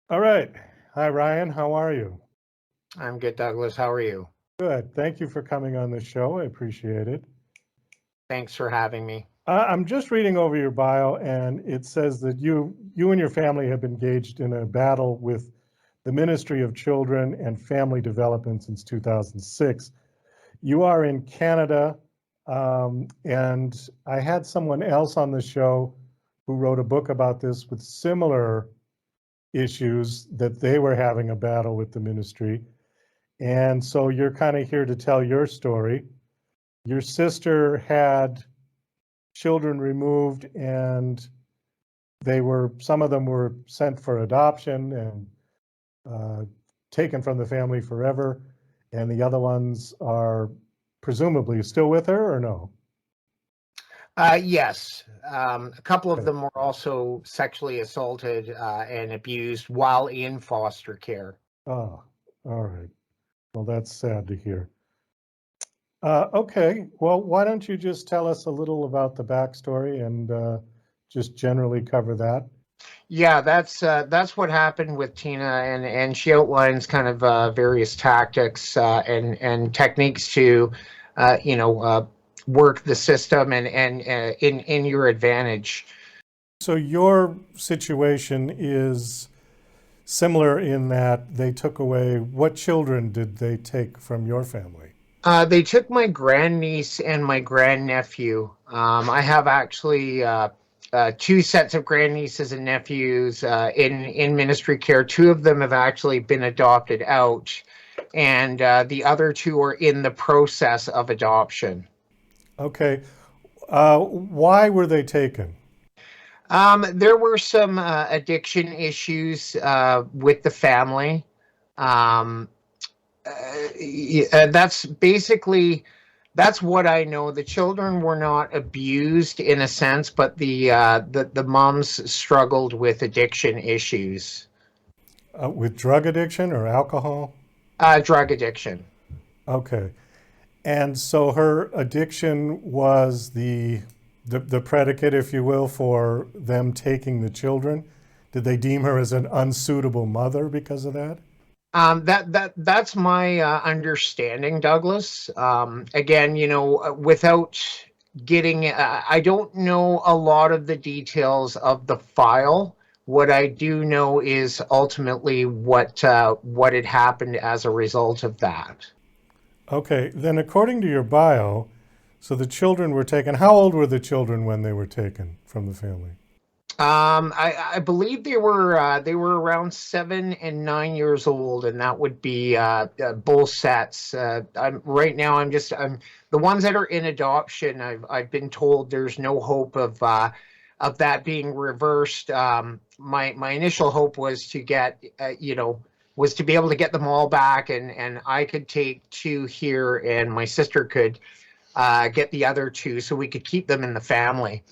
All right. Hi, Ryan. How are you? I'm good, Douglas. How are you? Good. Thank you for coming on the show. I appreciate it. Thanks for having me. I'm just reading over your bio, and it says that you and your family have engaged in a battle with the Ministry of Children and Family Development since 2006. You are in Canada, and I had someone else on the show who wrote a book about this with similar issues that they were having a battle with the ministry. And so you're kind of here to tell your story. Your sister had children removed, and some of them were sent for adoption and taken from the family forever. And the other ones are presumably still with her, or no? Yes, a couple of Okay. them were also sexually assaulted and abused while in foster care. Oh, all right. Well, that's sad to hear. Okay. Well, why don't you just tell us a little about the backstory and just generally cover that? Yeah, that's what happened with Tina, and she outlines kind of various tactics and techniques to, you know, work the system and in your advantage. So your situation is similar in that they took away, what children did they take from your family? They took my grandniece and my grandnephew. I have actually two sets of grandnieces and nephews in ministry care. Two of them have actually been adopted out, and the other two are in the process of adoption. Okay. Why were they taken? There were some addiction issues with the family. Um, that's basically that's what I know. The children were not abused in a sense, but the moms struggled with addiction issues, With drug addiction or alcohol? drug addiction. Okay. And so her addiction was the predicate, if you will, for them taking the children. Did they deem her as an unsuitable mother because of that? That's my understanding, Douglas. Again, without getting, I don't know a lot of the details of the file. What I do know is ultimately what had happened as a result of that. Okay, then according to your bio, so the children were taken. How old were the children when they were taken from the family? I believe they were around 7 and 9 years old, and that would be both sets. Right now. I'm the ones that are in adoption. I've been told there's no hope of that being reversed. My initial hope was to get was to be able to get them all back, and I could take two here, and my sister could get the other two, so we could keep them in the family.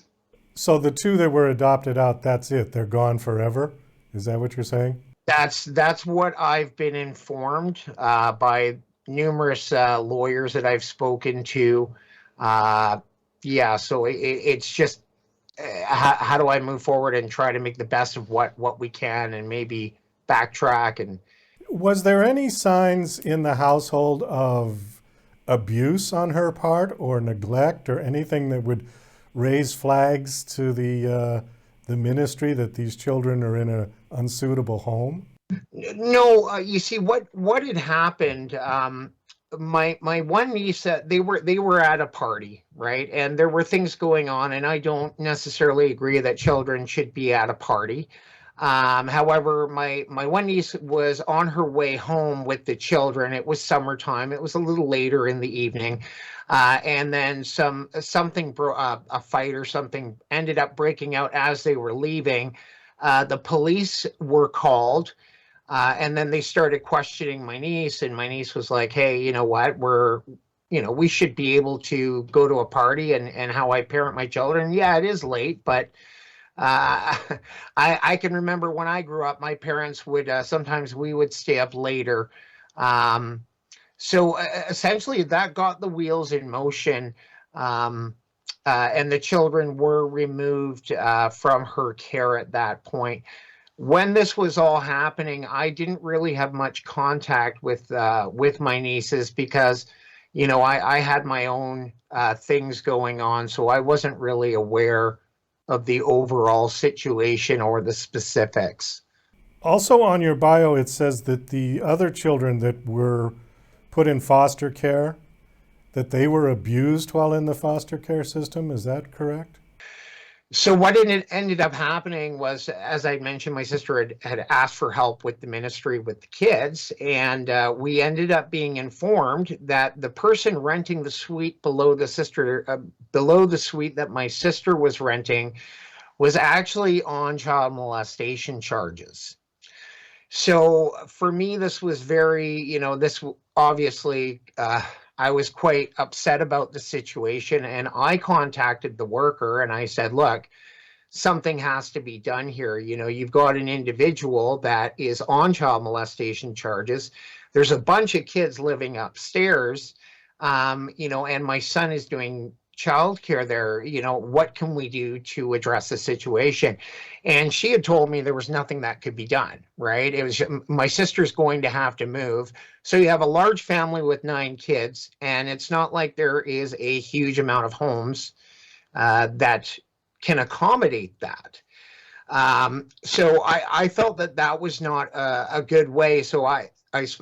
So the two that were adopted out, that's it. They're gone forever. Is that what you're saying? That's what I've been informed by numerous lawyers that I've spoken to. Uh, yeah, so it's just how do I move forward and try to make the best of what we can, and maybe backtrack and Was there any signs in the household of abuse on her part or neglect or anything that would raise flags to the ministry that these children are in an unsuitable home? no. You see what had happened. My one niece, they were at a party, right, and there were things going on, and I don't necessarily agree that children should be at a party. However, my one niece was on her way home with the children. It was summertime. It was a little later in the evening, and then a fight or something ended up breaking out as they were leaving. The police were called, and then they started questioning my niece, and my niece was like, "Hey, you know what? We should be able to go to a party, and how I parent my children. Yeah, it is late, but uh, I can remember when I grew up, my parents would sometimes we would stay up later. Um, so essentially, that got the wheels in motion, um, and the children were removed from her care at that point. When this was all happening, I didn't really have much contact with my nieces because, I had my own things going on, so I wasn't really aware of the overall situation or the specifics. Also on your bio, it says that the other children that were put in foster care, that they were abused while in the foster care system. Is that correct? So what ended up happening was, as I mentioned, my sister had asked for help with the ministry with the kids, and we ended up being informed that the person renting the suite below the suite that my sister was renting was actually on child molestation charges. So for me, this was very, this obviously, I was quite upset about the situation, and I contacted the worker and I said, look, something has to be done here. You've got an individual that is on child molestation charges. There's a bunch of kids living upstairs, and my son is doing childcare there. What can we do to address the situation? And she had told me there was nothing that could be done, right? It was my sister's going to have to move. So you have a large family with 9 kids, and it's not like there is a huge amount of homes that can accommodate that. So I felt that that was not a good way. So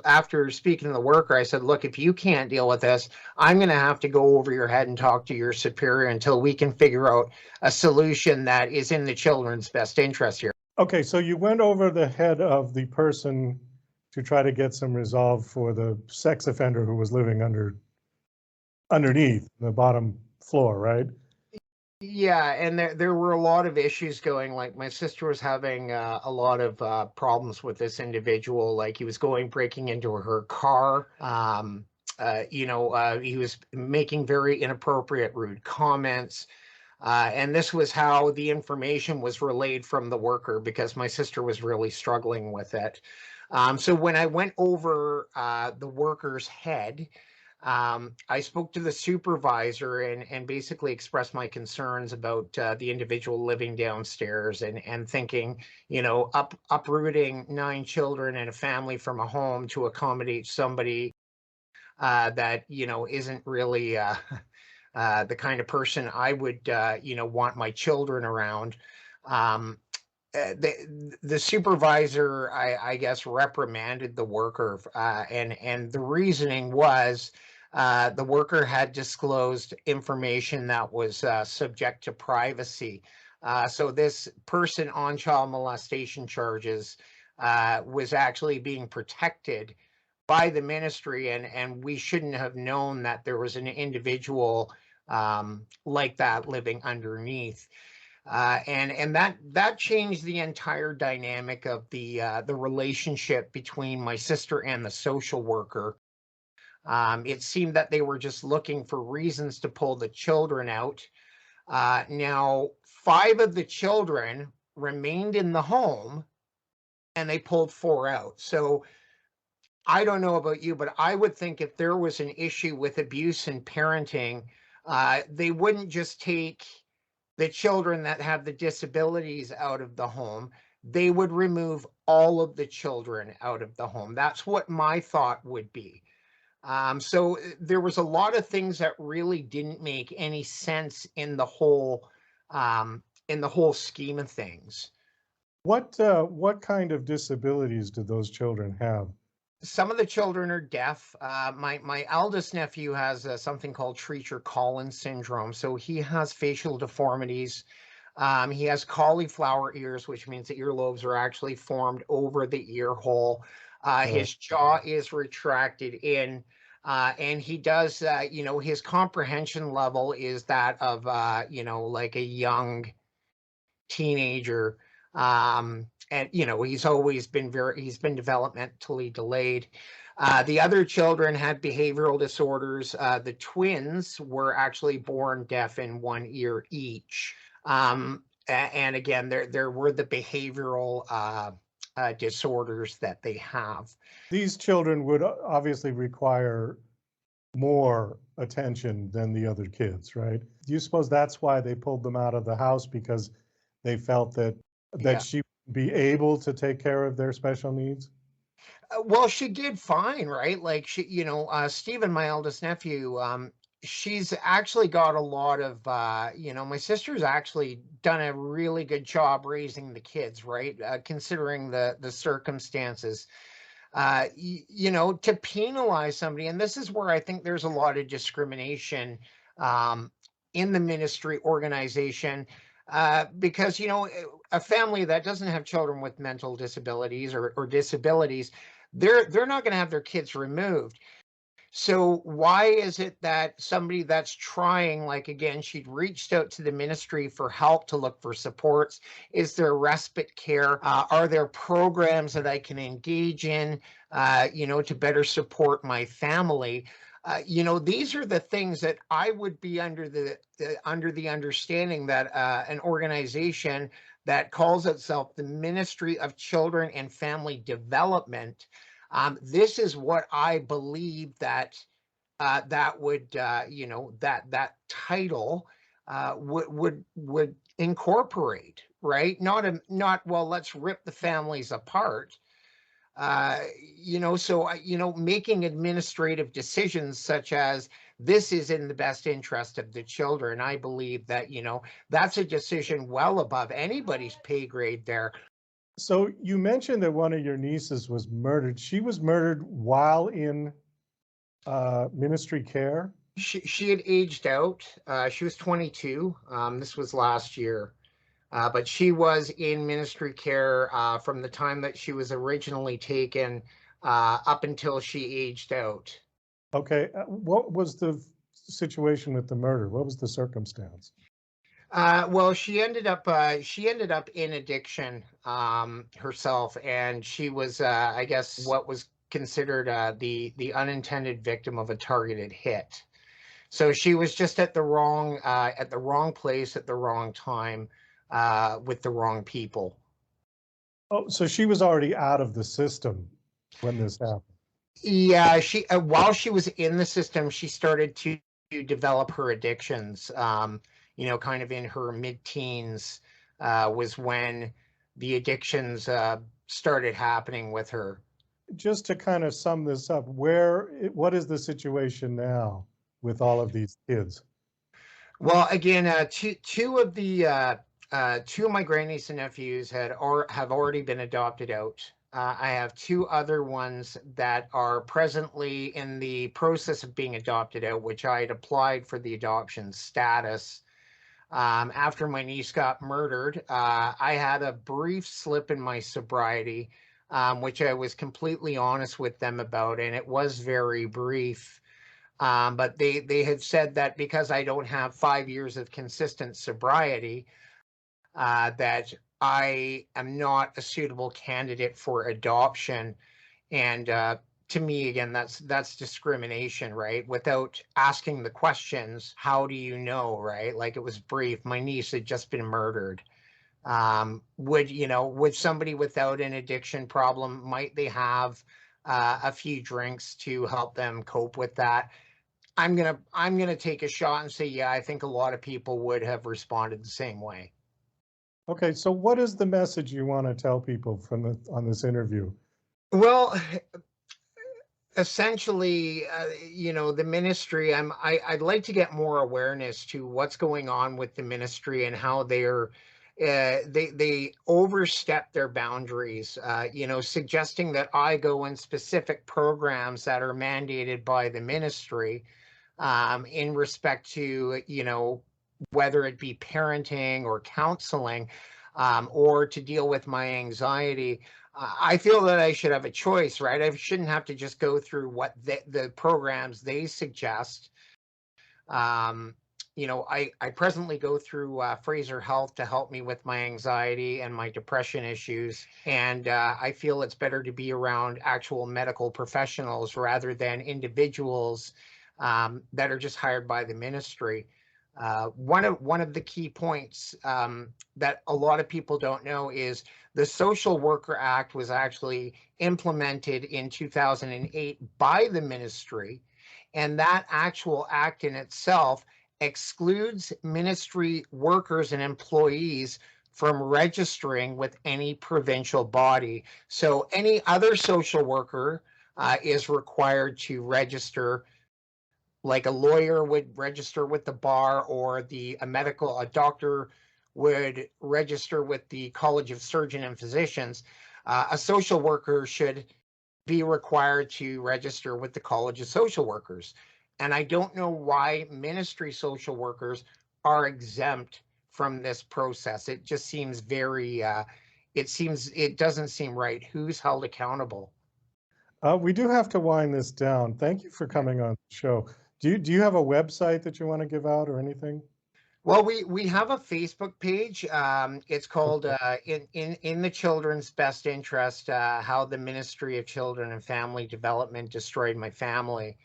after speaking to the worker, I said, look, if you can't deal with this, I'm going to have to go over your head and talk to your superior until we can figure out a solution that is in the children's best interest here. Okay, so you went over the head of the person to try to get some resolve for the sex offender who was living underneath the bottom floor, right? Yeah, and there were a lot of issues going. Like my sister was having a lot of problems with this individual. Like he was breaking into her car. He was making very inappropriate, rude comments. And this was how the information was relayed from the worker because my sister was really struggling with it. So when I went over the worker's head, I spoke to the supervisor and basically expressed my concerns about the individual living downstairs and thinking, uprooting 9 children and a family from a home to accommodate somebody that, isn't really the kind of person I would, want my children around. Um, the supervisor, I guess, reprimanded the worker, and the reasoning was the worker had disclosed information that was subject to privacy. So this person on child molestation charges was actually being protected by the ministry, and we shouldn't have known that there was an individual like that living underneath. And that changed the entire dynamic of the relationship between my sister and the social worker. It seemed that they were just looking for reasons to pull the children out. Now, 5 of the children remained in the home, and they pulled 4 out. So I don't know about you, but I would think if there was an issue with abuse and parenting, they wouldn't just take the children that have the disabilities out of the home. They would remove all of the children out of the home. That's what my thought would be. So there was a lot of things that really didn't make any sense in the whole scheme of things. What kind of disabilities do those children have? Some of the children are deaf. My eldest nephew has something called Treacher-Collins syndrome. So he has facial deformities. He has cauliflower ears, which means the earlobes are actually formed over the ear hole. His jaw is retracted in, and he does, his comprehension level is that of, like a young teenager. And he's been developmentally delayed. The other children had behavioral disorders. The twins were actually born deaf in one ear each. And again, there were the behavioral disorders that they have. These children would obviously require more attention than the other kids, right? Do you suppose that's why they pulled them out of the house, because they felt that Yeah. she be able to take care of their special needs? Well, she did fine, right? Like Stephen, my eldest nephew, she's actually got a lot of, my sister's actually done a really good job raising the kids, right? Considering the circumstances. To penalize somebody, and this is where I think there's a lot of discrimination um, in the ministry organization, because a family that doesn't have children with mental disabilities or disabilities, they're not going to have their kids removed. So why is it that somebody that's trying, like again, she'd reached out to the ministry for help to look for supports? Is there respite care? Are there programs that I can engage in, to better support my family? These are the things that I would be under the understanding that an organization that calls itself the Ministry of Children and Family Development, this is what I believe that that would that title would incorporate, right? Not well, let's rip the families apart. Making administrative decisions such as this is in the best interest of the children. I believe that that's a decision well above anybody's pay grade there. So you mentioned that one of your nieces was murdered. She was murdered while in ministry care? She had aged out. She was 22. This was last year. But she was in ministry care from the time that she was originally taken up until she aged out. Okay. What was the situation with the murder? What was the circumstance? Well, she ended up in addiction herself, and she was, I guess, what was considered the unintended victim of a targeted hit. So she was just at the wrong place at the wrong time with the wrong people. Oh, so she was already out of the system when this happened. Yeah, she while she was in the system, she started to develop her addictions. Kind of in her mid-teens was when the addictions started happening with her. Just to kind of sum this up, what is the situation now with all of these kids? Well, again, two of my grandniece and nephews have already been adopted out. I have two other ones that are presently in the process of being adopted out, which I had applied for the adoption status. After my niece got murdered, I had a brief slip in my sobriety, which I was completely honest with them about, and it was very brief. But they had said that because I don't have 5 years of consistent sobriety, that I am not a suitable candidate for adoption. And to me, again, that's discrimination, right? Without asking the questions, how do you know, right? Like it was brief. My niece had just been murdered. Would somebody without an addiction problem, might they have a few drinks to help them cope with that? I'm gonna take a shot and say, yeah, I think a lot of people would have responded the same way. Okay, so what is the message you want to tell people on this interview? Well, essentially, the ministry. I'd like to get more awareness to what's going on with the ministry and how they overstep their boundaries. Suggesting that I go in specific programs that are mandated by the ministry in respect to, whether it be parenting or counseling, or to deal with my anxiety. I feel that I should have a choice, right? I shouldn't have to just go through what the programs they suggest. I presently go through Fraser Health to help me with my anxiety and my depression issues. And I feel it's better to be around actual medical professionals rather than individuals that are just hired by the ministry. One of the key points that a lot of people don't know is the Social Worker Act was actually implemented in 2008 by the ministry, and that actual act in itself excludes ministry workers and employees from registering with any provincial body. So any other social worker is required to register, like a lawyer would register with the bar, or a doctor would register with the College of Surgeon and Physicians. A social worker should be required to register with the College of Social Workers. And I don't know why ministry social workers are exempt from this process. It just seems it doesn't seem right. Who's held accountable? We do have to wind this down. Thank you for coming on the show. Do you have a website that you want to give out or anything? Well, we have a Facebook page. It's called Okay. in the children's best interest, how the Ministry of Children and Family Development destroyed my family.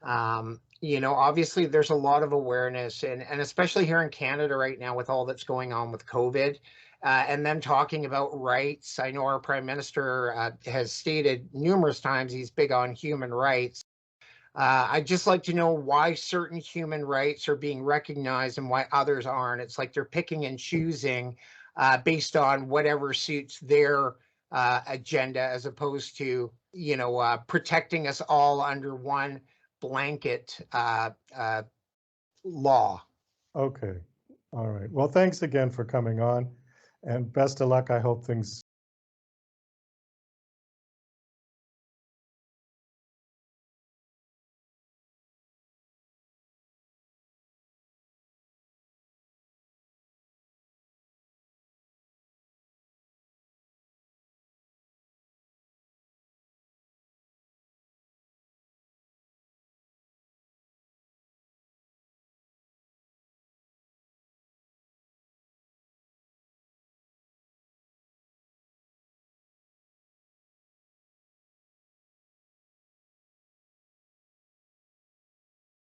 Obviously there's a lot of awareness, and especially here in Canada right now with all that's going on with COVID, and them talking about rights. I know our Prime Minister has stated numerous times he's big on human rights. I'd just like to know why certain human rights are being recognized and why others aren't. It's like they're picking and choosing based on whatever suits their agenda, as opposed to, protecting us all under one blanket law. Okay. All right. Well, thanks again for coming on, and best of luck. I hope things